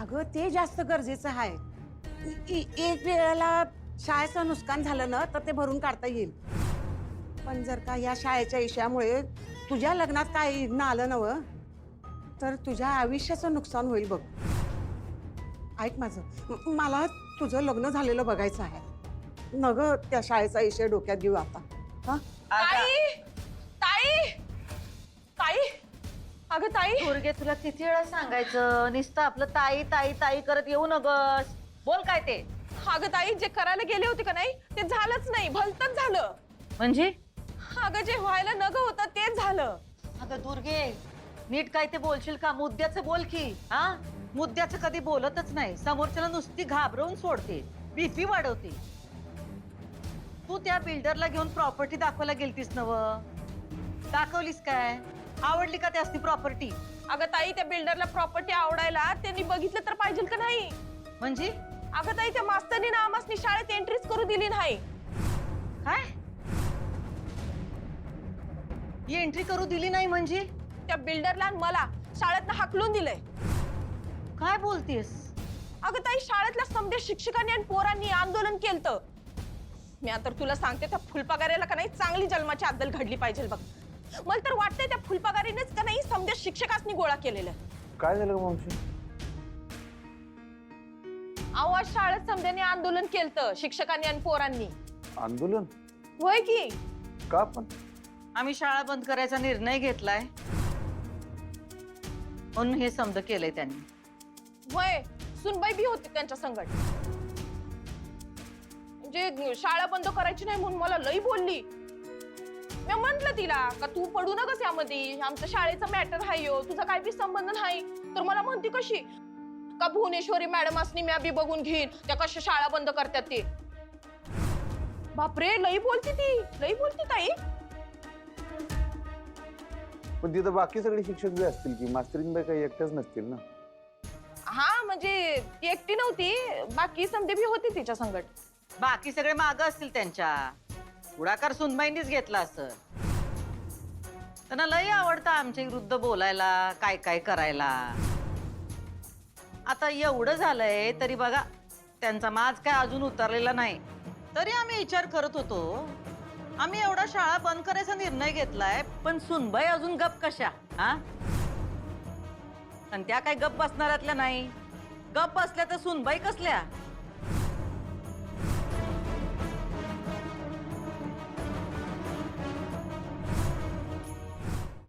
अगं ते जास्त गरजेचं आहे. एक वेळेला शाळेचं नुकसान झालं ना तर ते भरून काढता येईल. पण जर का या शाळेच्या विषयामुळे तुझ्या लग्नात काय न आलं नव तर तुझ्या आयुष्याचं नुकसान होईल बघ. ऐक माझं, मला तुझं लग्न झालेलं बघायचं आहे. नग त्या शाळेचा विषय डोक्यात घेऊ आता. हा ताई ताई ताई अगं ताई दुर्गे तुला किती वेळा सांगायचं नुसतं आपलं ताई ताई ताई करत येऊ नगस. बोल काय ते. अगं ताई जे करायला गेले होते का नाही ते झालंच नाही, भलतच झालं. म्हणजे अगं जे व्हायला नग होतं तेच झालं. अगं दुर्गे नीट काय ते बोलशील का? मुद्द्याचं बोल की. हा मुद्द्याचं कधी बोलतच नाही, समोरच्याला नुसती घाबरवून सोडते, बीपी वाढवते. तू त्या बिल्डरला घेऊन प्रॉपर्टी दाखवायला गेलतीस नव, दाखवलीस काय? आवडली का त्यासनी प्रॉपर्टी? अगं ताई त्या बिल्डरला प्रॉपर्टी आवडायला त्यांनी बघितलं तर पाहिजे का नाही? म्हणजे अगं ताई त्या मास्तरनी ना आम्हासनी शाळेत एंट्रीच करू दिली नाही. काय ही एंट्री करू दिली नाही म्हणजे? त्या बिल्डरला आणि मला शाळेतनं हाकलून दिलंय. काय बोलतेस? अगं ताई शाळेतल्या समजे शिक्षकांनी आणि पोरांनी आंदोलन केलं. मी आता तुला सांगते त्या फुलपगारेला का नाही चांगली जन्माची अद्दल घडली पाहिजे बघ. मला तर वाटतंय त्या फुलपगारीनेच का नाही समजे शिक्षकांनी गोळा केलेलं. काय झालं मावशी? आवाज शाळेत समजाने आंदोलन केलं शिक्षकांनी आणि पोरांनी. आंदोलन? होय की. का पण? आम्ही शाळा बंद करायचा निर्णय घेतलाय म्हणून हे समज केलंय त्यांनी. होय सुनबाई बी होती त्यांच्या संगत. म्हणजे शाळा बंद करायची नाही म्हणून मला लई बोलली. मी म्हंटल तिला का तू पडू नकस यामध्ये, आमच्या शाळेचा मॅटर हाय हो, तुझा काय बी संबंध नाही. तर मला म्हणती कशी का भुवनेश्वरी मॅडम असनी मी बी बघून घेईन त्या कशा शाळा बंद करतात ते. बापरे लई बोलती ती, लई बोलती ताई. पण तिथं बाकी सगळे शिक्षक बी असतील की, मास्तरीनबाई काही एकट्याच नसतील ना? हा म्हणजे ती एकटी नव्हती, बाकी समजे बी होती तिच्या संगत. बाकी सगळे माग असतील त्यांच्या. पुढाकार सुनबाईंनीच घेतला असं. त्यांना लई आवडतं आमच्या विरुद्ध बोलायला, काय काय करायला. आता एवढं झालंय तरी बघा त्यांचा माज काय अजून उतरलेला नाही. तरी आम्ही विचार करत होतो, आम्ही एवढा शाळा बंद करायचा निर्णय घेतलाय पण सुनबाई अजून गप कशा? हा आणि त्या काय गप बसणाऱ्यातल्या नाही. गप बसल्या तर सुनबाई कसल्या?